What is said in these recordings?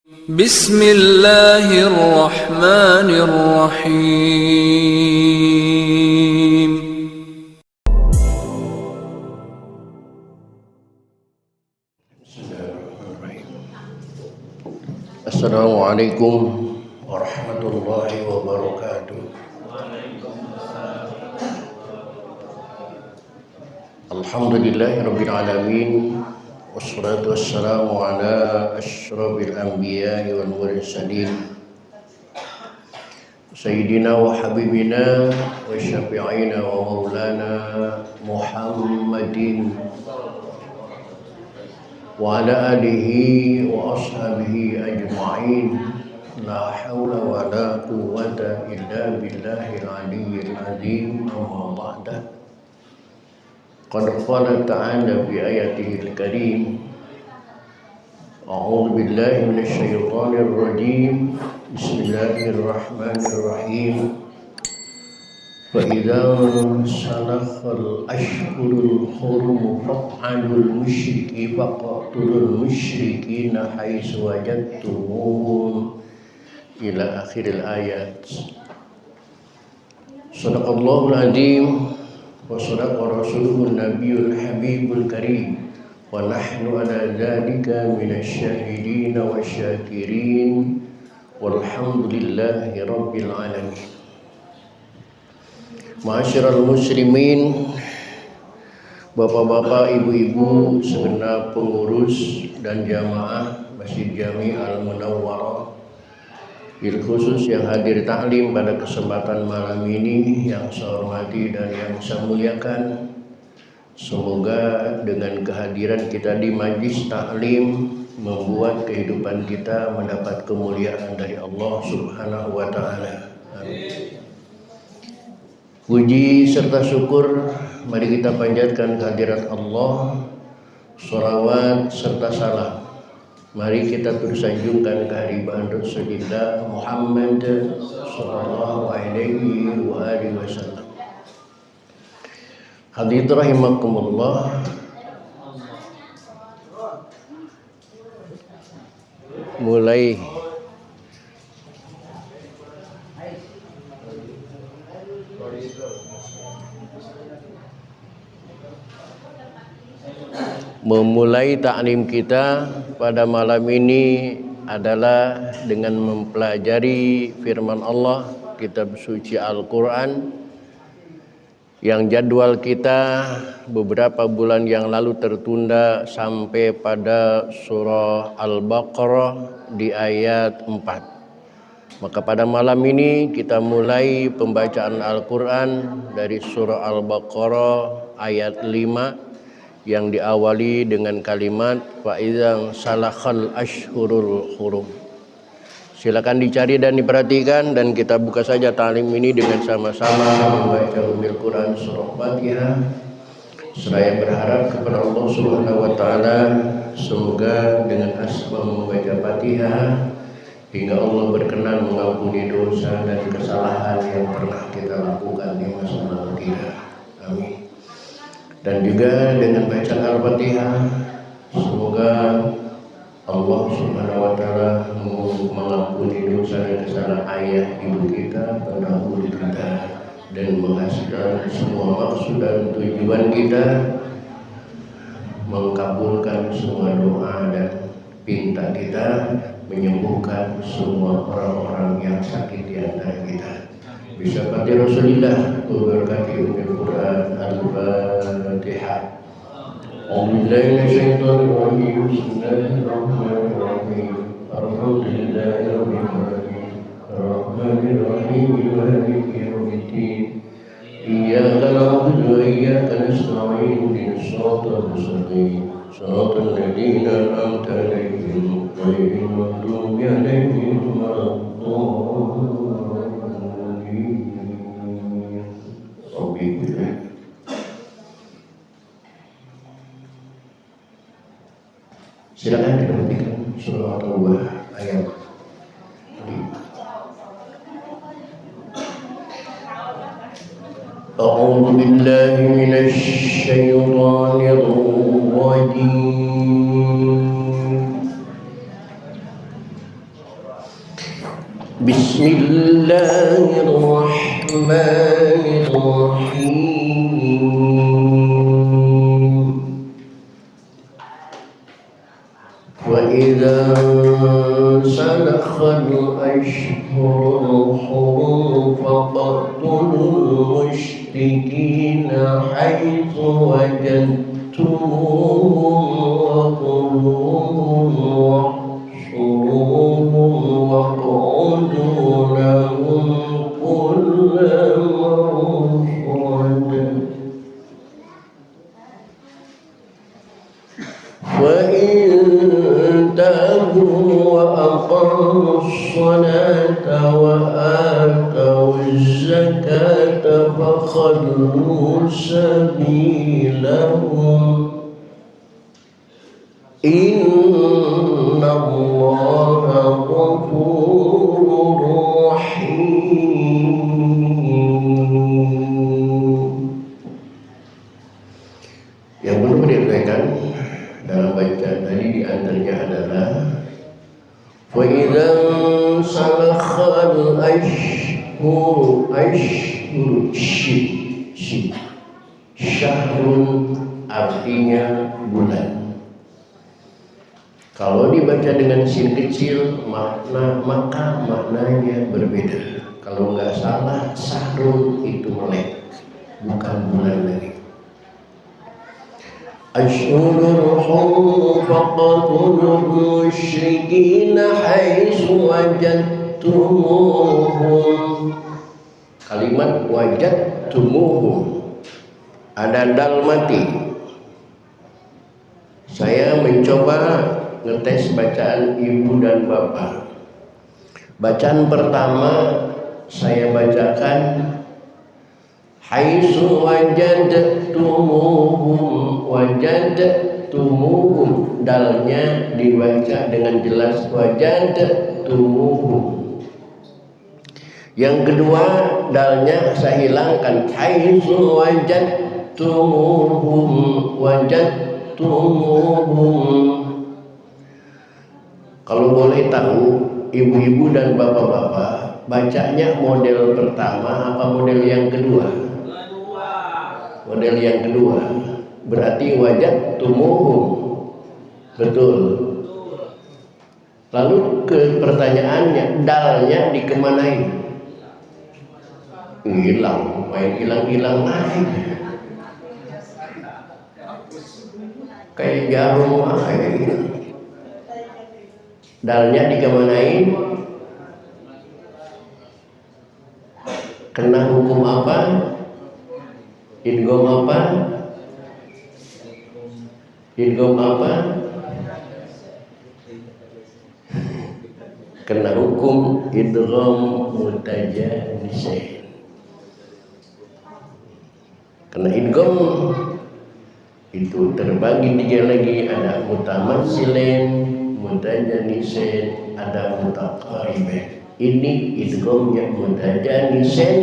Bismillahirrahmanirrahim. Assalamualaikum warahmatullahi wabarakatuh. Alhamdulillahirabbil alamin. Wassalatu wassalamu ala asyrafil anbiya'i wal mursalin. Sayyidina wa habibina wa syafi'ina wa maulana Muhammadin wa ala alihi wa ashabihi ajma'in. La hawla wa la quwwata illa billahil aliyyil azim. Amma ba'da. Qad qala ta'ala fi ayatihil karim. A'udzu billahi minasy syaithanir rajim. Bismillahirrahmanirrahim. Fa idza salakhal ashhurul hurum faq'alul musyriki faqtulul musyrikina haitsu wajadtumuhum ila akhiril ayat. Shadaqallahul azim wa sadaqa rasuluhun nabiyul habibul karim wa nahnu ala dzalika minasy syahidin wasyakirin walhamdulillahi rabbil alamin. Ma'asyiral muslimin, bapak-bapak, ibu-ibu, segenap pengurus dan jamaah Masjid Jami Al-Munawwarah, bil khusus yang hadir taklim pada kesempatan malam ini yang saya hormati dan yang saya muliakan. Semoga dengan kehadiran kita di majlis taklim membuat kehidupan kita mendapat kemuliaan dari Allah Subhanahu wa taala. Amin. Puji serta syukur mari kita panjatkan kehadirat Allah. Shalawat serta salam mari kita tersanjungkan kehadiran Rasulullah Muhammad sallallahu alaihi wa alihi wasallam. Hadirin rahimakumullah. Memulai taklim kita pada malam ini adalah dengan mempelajari firman Allah, kitab suci Al-Quran, yang jadwal kita beberapa bulan yang lalu tertunda sampai pada surah Al-Baqarah di ayat 4. Maka pada malam ini kita mulai pembacaan Al-Quran dari surah Al-Baqarah ayat 5 yang diawali dengan kalimat fa idza salakhal ashhurul hurum. Silakan dicari dan diperhatikan, dan kita buka saja taklim ini dengan sama-sama membaca Ummul Quran surah Fatihah. Saya berharap kepada Allah Subhanahu wa taala semoga dengan asbab membaca Fatihah hingga Allah berkenan mengampuni dosa dan kesalahan yang pernah kita lakukan di masa lalu kita. Amin. Dan juga dengan bacaan Al-Fatihah semoga Allah Subhanahu wa taala mengampuni dosa dan kesalahan ayah ibu kita, pendahulu kita, dan menghasilkan semua maksud dan tujuan kita, mengabulkan semua doa dan pinta kita, menyembuhkan semua orang-orang yang sakit di antara kita. Bismillahirrahmanirrahim. Rasulillah wabarakatuh. Ummul Quran Al-Fatihah. A'udzubillahi minasyaitonir rajim. Bismillahirrahmanirrahim. Alhamdulillahirabbil alamin. Arrahmanir rahim. Maliki yaumiddin. Iyyaka na'budu wa iyyaka nasta'in. Ihdinas siratal mustaqim. Shiratal ladzina an'amta 'alaihim ghairil maghdubi 'alaihim waladdallin. Silakan diperhatikan surah Al-Tawbah ayat 5. A'udzu billahi minasy syaithanir rajim. Bismillahirrahmanirrahim. Wa idza salakhal ashhurul hurum faqtulul musyrikina haitsu wajadtumuhum wa quluhum waq'udu lahum kulla marsad. وإن تابوا وأقاموا الصلاة وآتوا الزكاة فخلوا سبيلهم إن الله غفور رحيم. Yang perlu diperhatikan dalam bacaan tadi diantaranya adalah wa idzan salakhal ashhur syahrun artinya bulan. Kalau dibaca dengan sin kecil maka maknanya berbeda. Kalau nggak salah syahrun itu melek, bukan bulan lagi. Ashhurul hurum faqtulul musyrikina haitsu wajadtumuhum. Kalimat wajadtumuhum ada dal mati. Saya mencoba ngetes bacaan ibu dan bapak. Bacaan pertama saya bacakan haitsu wajadtumuhum, dalnya dibaca dengan jelas wajadtumuhum. Yang kedua dalnya saya hilangkan haitsu wajadtumuhum. Kalau boleh tahu ibu-ibu dan bapak-bapak, bacanya model pertama apa model yang kedua? Model yang kedua, berarti wajadtumuhum. Betul. Lalu ke pertanyaannya, dalnya dikemanain? Hilang, main hilang-hilang aja. Kayak jarum aja gitu. Dalnya dikemanain? Kena hukum apa? Idgham apa? Idgham apa? Kena hukum idgham mutajanisain. Kena idgham itu terbagi tiga lagi, ada mutamatsilain, mutajanisain, ada mutaqaribain. Ini idghamnya mutajanisain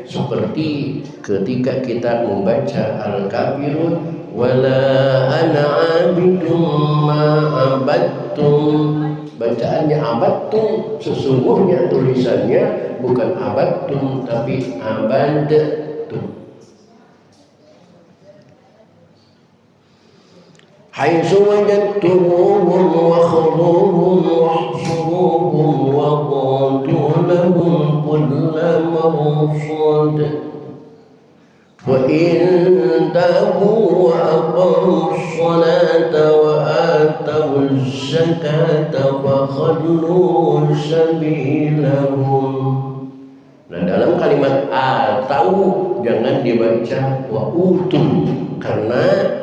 seperti ketika kita membaca Al-Kafirun wala ana 'abidum ma abattum. Bacaannya abattum, sesungguhnya tulisannya bukan abattum tapi abadtum. Haitsu wajadtumuhum wa khuduhum wahsuruhum wa qatuluhum kulla marsad. Wa in tabu wa aqamus salata wa atawuz zakata fa khallu sabilahum. Nah, dalam kalimat atau jangan dibaca wa utum karena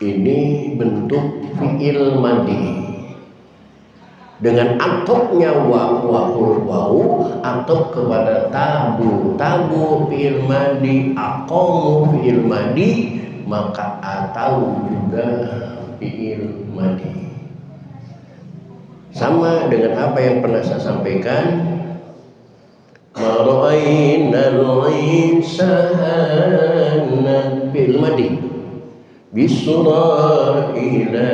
ini bentuk fi'il madi dengan atoknya huruf wawu atok kepada tabu fi'il madi, aqamu fi'il madi, maka atau juga fi'il madi. Sama dengan apa yang pernah saya sampaikan, mara'ainal insana fi'il madi bisra ila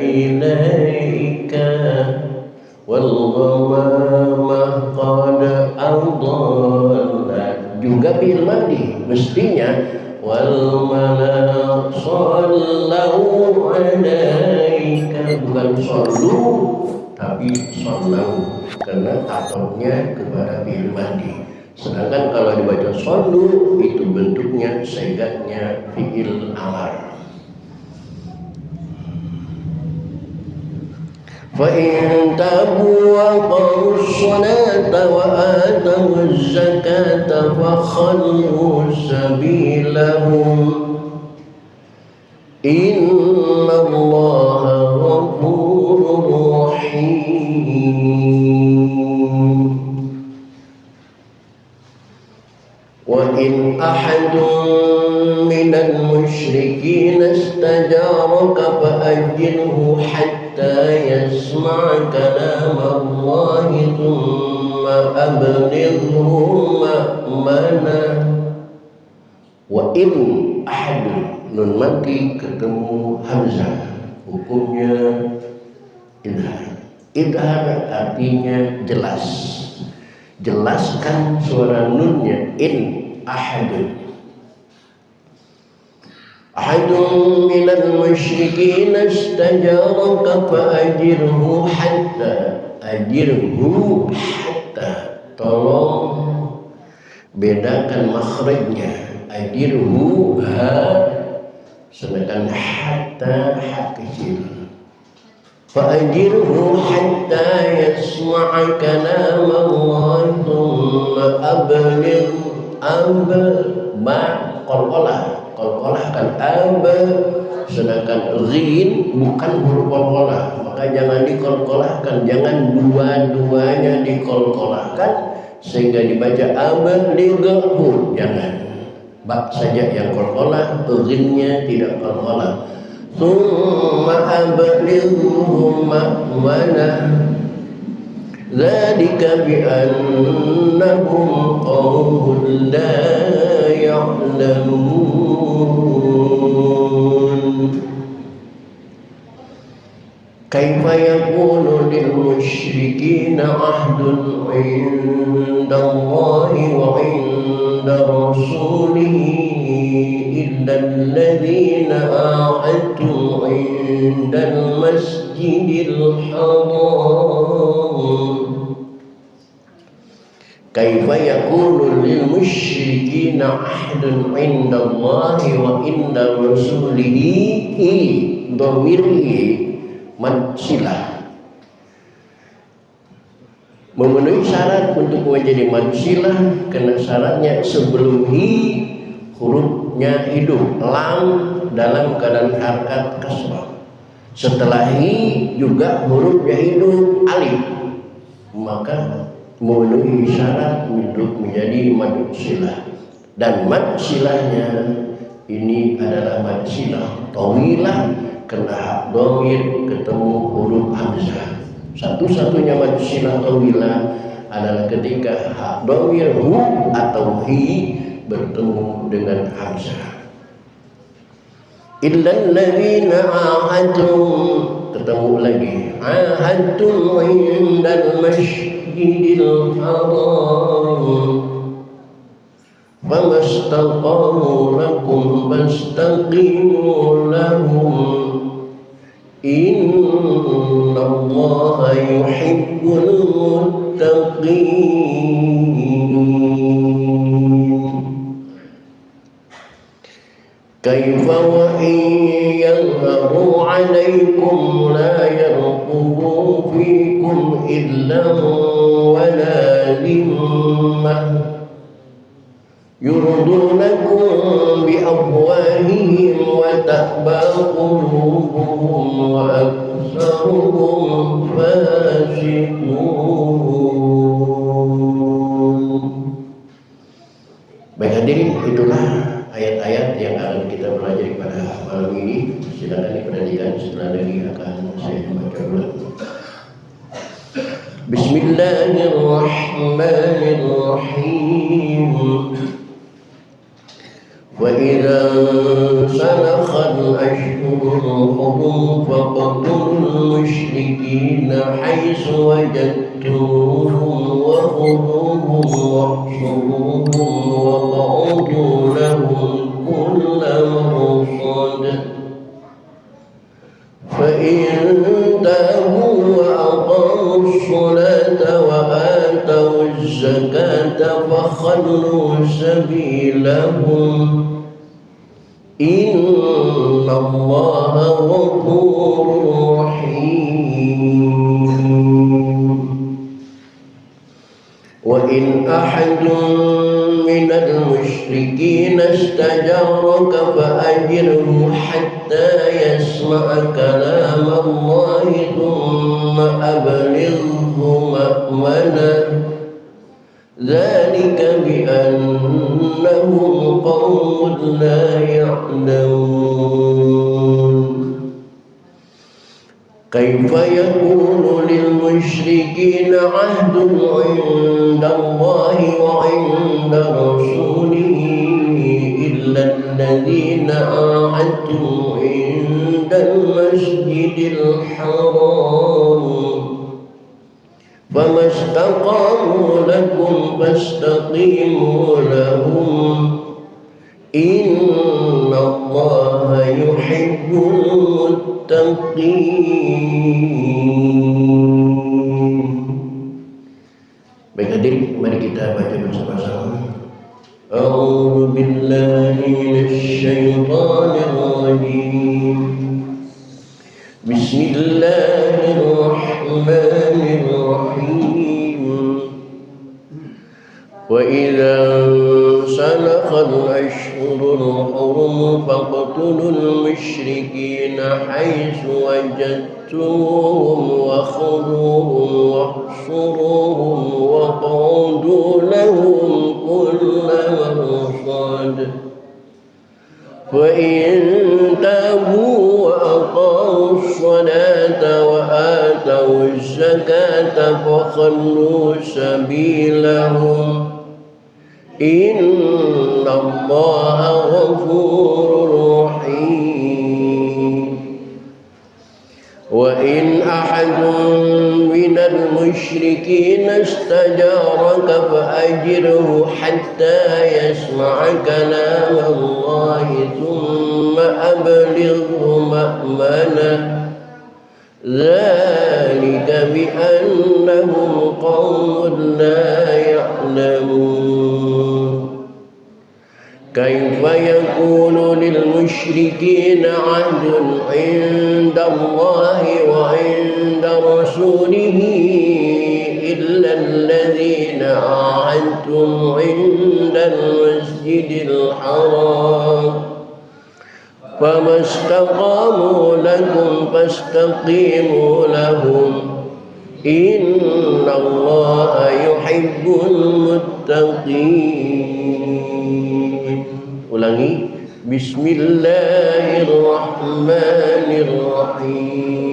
ilaika wal ghamama qad adallat, juga fi'il madi mestinya wal malak sallu alaika, bukan sallu tapi sallu karena atofnya kepada fi'il madi. Sedangkan kalau dibaca sallu itu bentuknya segatnya fi'il amar. Fa in tabu wa qarus salata wa atawuz zakata fa khallu sabilahum innallaha ghafurur rahim. Wa in ahadun minal musyrikin istajaraka fa ajirhu hatta yasma' kalam Allah thumma ablighu ma'mana. Wa in ahadun, nun mati ketemu hamzah, hukumnya idhar. Idhar artinya jelas, jelaskan suara nunnya. In ahadun, ahadun minal musyrikin istajaraka fa ajirhu hatta, ajirhu hatta, tolong bedakan makhrajnya. Ajirhu ha, sedangkan hatta ha kecil. Fa ajirhu hatta yasma'a kalam Allah thumma abligh ma qalqalah. Qalqalah kan sedangkan ghin bukan huruf qalqalah, maka jangan diqalqalahkan, jangan dua-duanya diqalqalahkan sehingga dibaca ablighu, jangan. Bak saja yang qalqalah, ghinnya tidak qalqalah. Thumma ablighu ma'mana dzalika bi annahum qaumun la ya'lamun. Kaifa yakunu lil musyrikina ahdun 'inda Allahi wa 'inda rasulihi illa alladhina ahadtum 'inda al-masjidil haram. Kaifa yakunu lil musyrikina ahdun 'inda Allahi wa 'inda rasulihi, dhamirhi madsilah, memenuhi syarat untuk menjadi madsilah karena syaratnya sebelum hi hurufnya hidup, lam dalam keadaan harakat kasrah, setelah hi juga hurufnya hidup, alif, maka memenuhi syarat untuk menjadi madsilah. Dan madsilahnya ini adalah madsilah tawilah karena hak dhamir ketemu huruf hamzah. Satu-satunya madsilah tawilah adalah ketika hak dhamir hu atau hi bertemu dengan hamzah. Illal ladzina ahadtum, ketemu lagi ahadtum indal masjidil haram famastaqamu lakum fastaqimu lahum innallaha yuhibbul muttaqin. Kaifa wa in yadhharu 'alaykum la yarqubu fikum illa wala dhimmah yurdunakum bi afwahihim wa ta'ba qulubuhum wa aktsaruhum fasiqun. Baik hadirin, itulah ayat-ayat yang akan kita pelajari pada malam ini. Silakan diperhatikan, setelah lagi akan saya baca ulang. Bismillahirrahmanirrahim. فإذا انسلخ الأشهر الحرم فاقتلوا المشركين حيث وجدتموهم وخذوهم واحصروهم واقعدوا لهم كل مرصد فإن تابوا وأقاموا الصلاة وآتوا الزكاة فخلوا سبيلهم إن الله غفور رحيم وإن أحد من المشركين استجارك فأجره حتى يسمع كلام الله ثم أبلغه مأمنه ذلك بأنهم قوم لا يعلمون كيف يكون للمشركين عهد عند الله وعند رسوله إلا الذين عاهدتم عند المسجد الحرام فما استقاموا لكم فاستقيموا لهم إن الله يحب المتقين. Baik hadirin, mari kita baca bersama-sama. A'udzu billahi minasyaitonir rajim. Bismillahirrahmanirrahim. وإذا انسلخ الأشهر الحرم فاقتلوا المشركين حيث وجدتموهم وخذوهم واحصروهم واقعدوا لهم كل مرصد فإن تابوا وأقاموا الصلاة وآتوا الزكاة فخلوا سبيلهم إن الله غفور رحيم وإن أحد من المشركين استجارك فأجره حتى يسمع كلام الله ثم أبلغه مأمنه ذلك بأنهم قوم لا يعلمون كيف يكون للمشركين عهد عند الله وعند رسوله إلا الذين عاهدتم عند المسجد الحرام فما استقاموا لكم فاستقيموا لهم إن الله يحب المتقين. Ulangi. Bismillahirrahmanirrahim.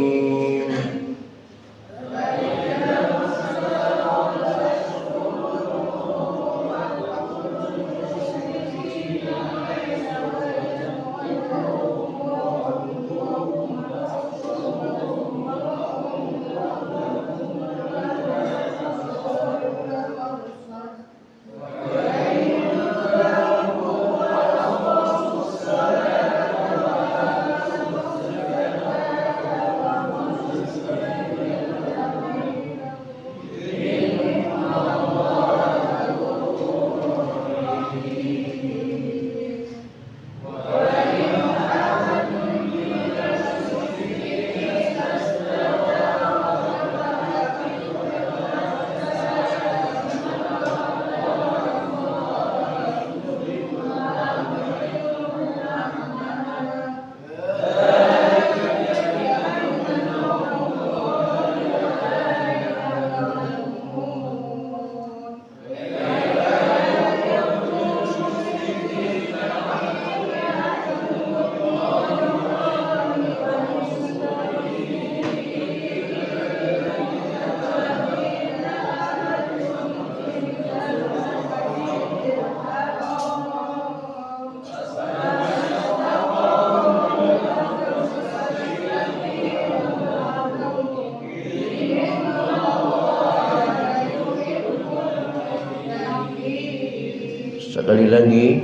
Sekali lagi,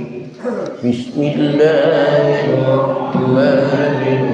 Bismillahirrahmanirrahim.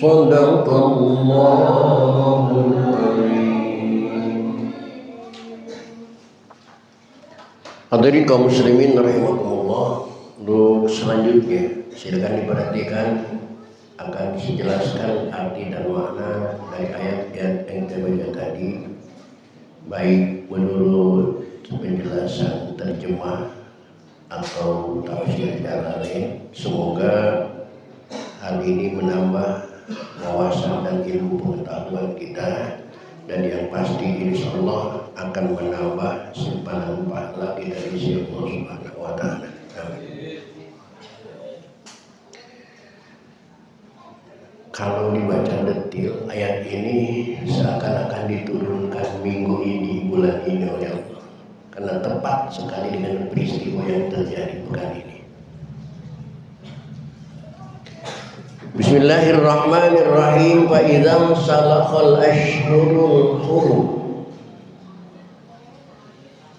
Shadaqallahul Karim. Hadirin kaum muslimin rahimakumullah. Untuk selanjutnya silakan diperhatikan, akan dijelaskan arti dan makna dari ayat-ayat yang kita baca tadi, baik menurut penjelasan terjemah atau tafsir Jalalain. Semoga hal ini menambah wawasan dan ilmu pengetahuan kita, dan yang pasti insyaallah akan menambah simpanan pahala kita di sisi Allah Subhanahu wa taala. Amin. Kalau dibaca detil ayat ini seakan-akan diturunkan minggu ini, bulan ini oleh Allah, karena tepat sekali dengan peristiwa yang terjadi pekan ini. Bismillahirrahmanirrahim. Fa idzam salakhal ashhurul hurum,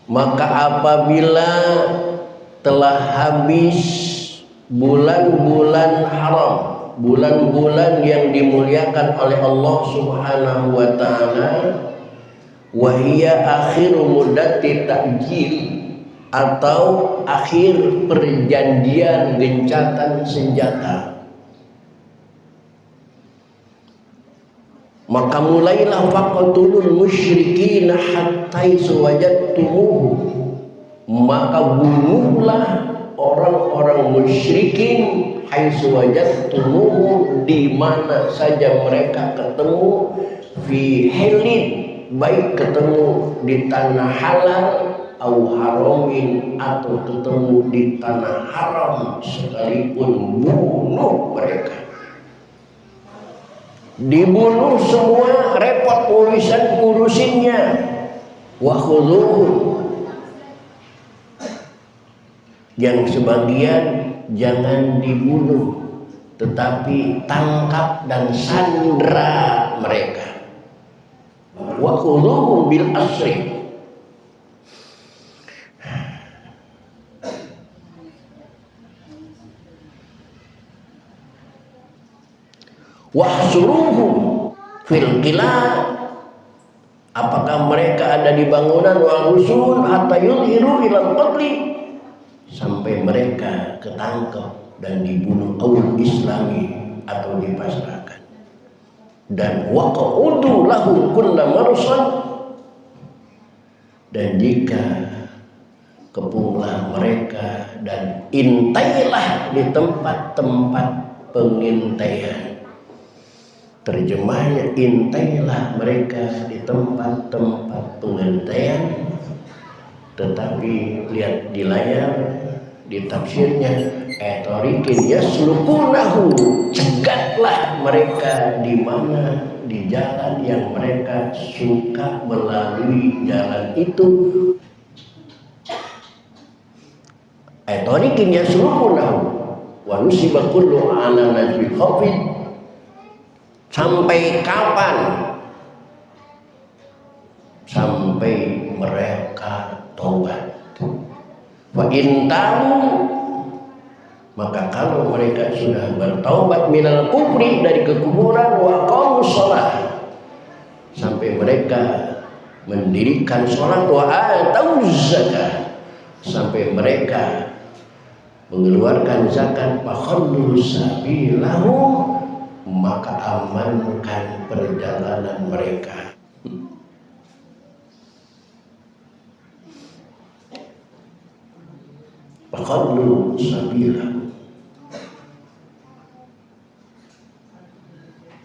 maka apabila telah habis bulan-bulan haram, bulan-bulan yang dimuliakan oleh Allah Subhanahu wa taala, wa hiya akhiru muddati ta'jil, atau akhir perjanjian gencatan senjata, maka mulailah faqatulul musyrikin hatta wajadtumuhu, maka bunuhlah orang-orang musyrikin haitsu wajadtumuhu, di mana saja mereka ketemu, fi hilin, baik ketemu di tanah halal, au haramin, atau ketemu di tanah haram, sekalipun bunuh mereka. Dibunuh semua, repot ngurusinnya. Wa khudhuhu, yang sebagian jangan dibunuh, tetapi tangkap dan sandra mereka. Wa khudhuhu bil asri, wahsuruhu fil qila, apakah mereka ada di bangunan, wal husul hatta yuzhiru ilal qatli, sampai mereka ketangkep dan dibunuh awal islami atau dipasrahkan. Dan waqa'udu lahum kulla marsad, dan jika kepunglah mereka dan intailah di tempat-tempat pengintaian. Terjemahnya, intailah mereka di tempat-tempat pengintaian. Tetapi lihat di layar di tafsirnya etorikin yaslukunahu, cegatlah mereka di mana, di jalan yang mereka suka melalui jalan itu. Etorikin yaslukunahu wa nusiba kullu ala najbi khafid. Sampai kapan? Sampai mereka taubat. Wa in tabu, maka kalau mereka sudah bertaubat minal kufri, dari kekufuran, wa qamus shalah, sampai mereka mendirikan sholat, wa atauz zakat, sampai mereka mengeluarkan zakat, fakhallu sabilahum, maka amankan perjalanan mereka. Fakhallu sabilahum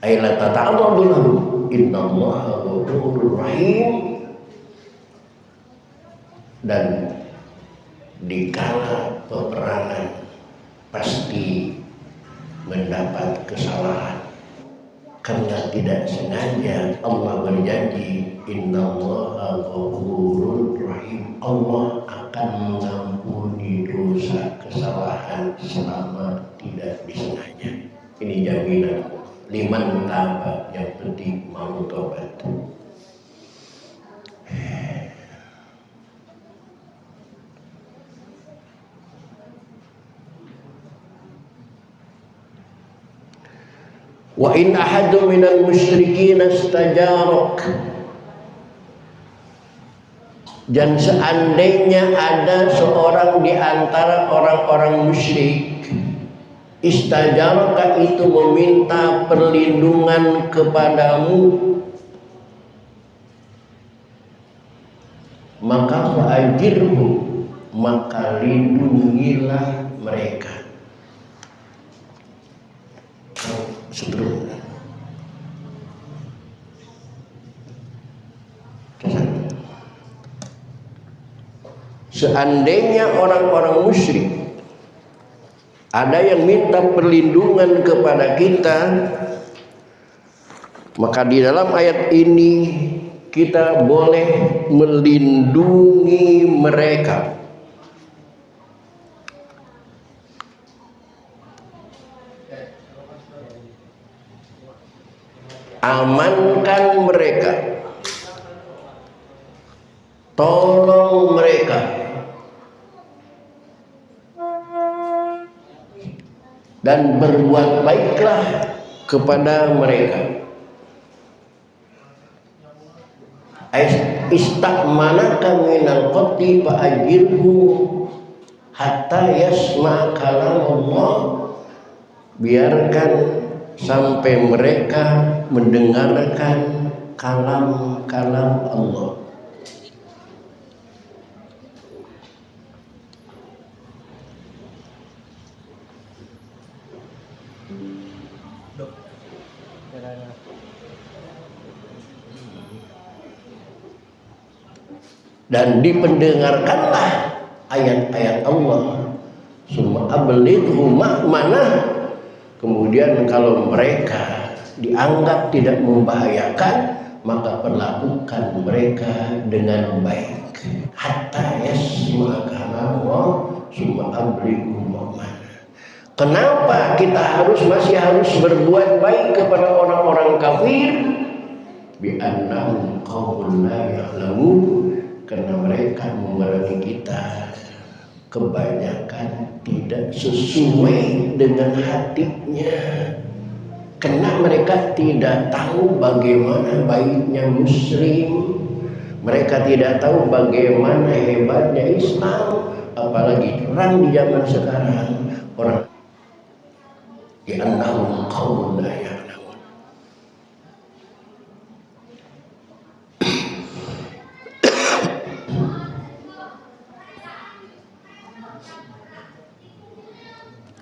ay la tata'arradu lahum innallaha ghafurur rahim. Dan dikala peperangan pasti mendapat kesalahan karena tidak sengaja. Allah berjanji innallaha ghafurur rahim, Allah akan mengampuni dosa kesalahan selama tidak disengaja. Ini jaminan liman taba, yang penting mau tobat. Wa in ahadun minal musyrikin istajarok, dan seandainya ada seorang di antara orang-orang musyrik, istajaraka, itu meminta perlindungan kepadamu, maka fa'ajirhu, maka lindungilah mereka. Seterusnya seandainya orang-orang musyrik ada yang minta perlindungan kepada kita, maka di dalam ayat ini kita boleh melindungi mereka. Amankan mereka, tolong mereka, dan berbuat baiklah kepada mereka. Istakmanaka minal qatli fa'ajirhu hatta yasma' kalam Allah, biarkan sampai mereka mendengarkan kalam-kalam Allah. Dan dipendengarkanlah ayat-ayat Allah. Summa ablighu ma'manah. Kemudian kalau mereka dianggap tidak membahayakan, maka perlakukan mereka dengan baik. Hatta yasma' kalamullah summa ablighu ma'manah. Kenapa kita masih harus berbuat baik kepada orang-orang kafir? Bi annahum qaumun la ya'lamun, karena mereka memerangi kita kebanyakan tidak sesuai dengan hatinya, karena mereka tidak tahu bagaimana baiknya muslim, mereka tidak tahu bagaimana hebatnya Islam, apalagi perang di zaman sekarang. Orang annahum qaumun la ya'lamun.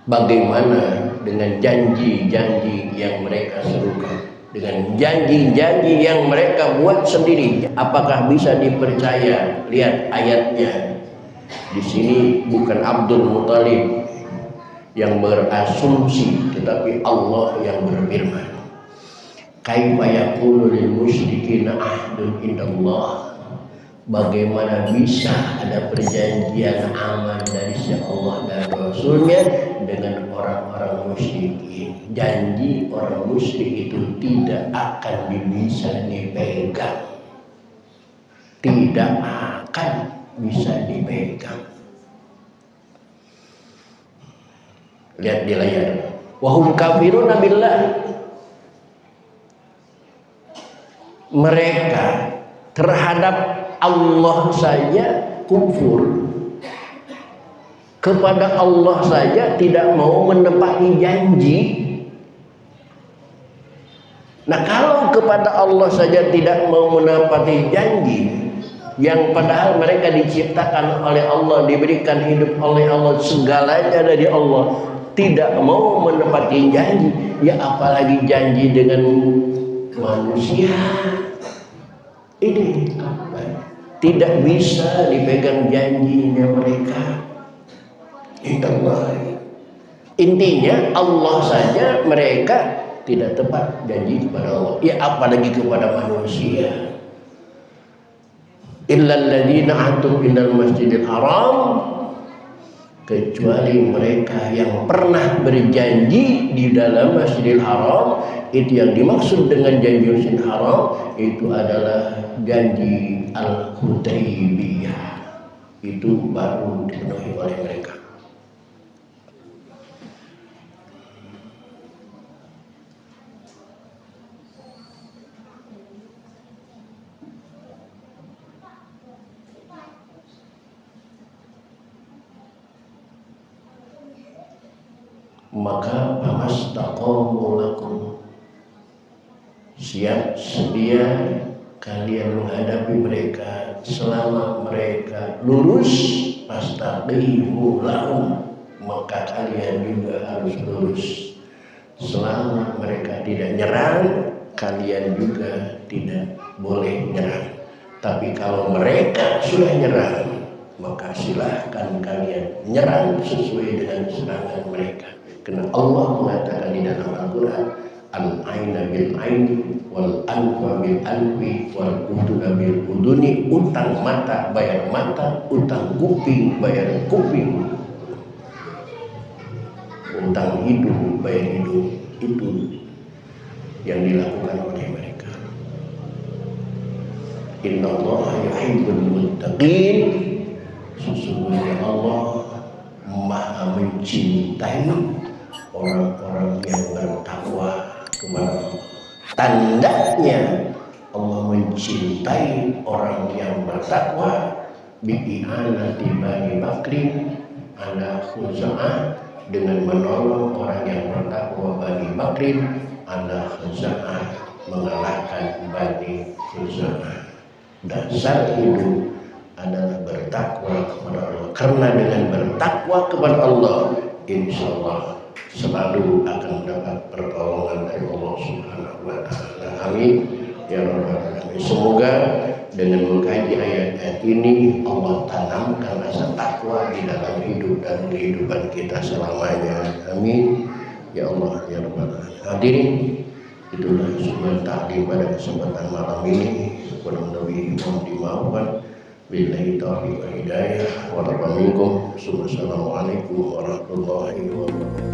Bagaimana dengan janji-janji yang mereka serukan, dengan janji-janji yang mereka buat sendiri? Apakah bisa dipercaya? Lihat ayatnya. Di sini bukan Abdul Muthalib yang berasumsi, tetapi Allah yang berfirman. Kaifa yaqulu lil musyrikina ahdun indallah. Bagaimana bisa ada perjanjian aman dari Allah dan Rasulnya dengan orang-orang musyrikin? Janji orang musyrik itu tidak akan bisa dipegang, tidak akan bisa dipegang. Lihat di layar. Wahum kafiruna billah. Mereka terhadap Allah saja kufur, kepada Allah saja tidak mau menepati janji. Nah, kalau kepada Allah saja tidak mau menepati janji, yang padahal mereka diciptakan oleh Allah, diberikan hidup oleh Allah, segalanya dari Allah, tidak mau menepati janji, ya apalagi janji dengan manusia. Ini tidak bisa dipegang janjinya mereka. Intinya Allah saja mereka tidak tepat janji kepada Allah, ya apalagi kepada manusia. Illal ladzina ahadum minal masjidil haram, kecuali mereka yang pernah berjanji di dalam Masjidil Haram. Itu yang dimaksud dengan janji Masjidil Haram itu adalah janji Al-Hudaybiyah. Itu baru dipenuhi oleh mereka. Maka famastaqamu lakum, siap sedia kalian menghadapi mereka selama mereka lurus. Fastaqimu lahum, maka kalian juga harus lurus. Selama mereka tidak nyerang, kalian juga tidak boleh nyerang. Tapi kalau mereka sudah nyerang, maka silahkan kalian nyerang sesuai dengan serangan mereka. Karena Allah mengatakan di dalam Al-Quran, al-aina bil aini, wal anfa bil anfi, wal uduna bil uduni. Utang mata bayar mata, utang kuping bayar kuping, utang hidung bayar hidung. Itu yang dilakukan oleh mereka. Innallaha yuhibbul muttaqin. Sesungguhnya Allah Maha mencintai orang-orang yang bertakwa kepada Allah. Tandanya Allah mencintai orang yang bertakwa bi'anati Bani Bakrin ala Khuza'ah, dengan menolong orang yang bertakwa Bani Bakrin ala Khuza'ah, mengalahkan Bani Khuza'ah. Dasar hidup adalah bertakwa kepada Allah. Karena dengan bertakwa kepada Allah, insya Allah selalu akan mendapat pertolongan dari Allah Subhanahu wa Ta'ala. Amin ya rabbal alamin. Semoga dengan mengkaji ayat-ayat ini Allah tanamkan rasa takwa di dalam hidup dan kehidupan kita selamanya. Amin ya Allah ya rabbal alamin. Hadirin, itulah sebuah taklim pada kesempatan malam ini. Mudah-mudahan mohon dimaafkan. Billahi taufiq wal hidayah. Wassalamualaikum warahmatullahi wabarakatuh.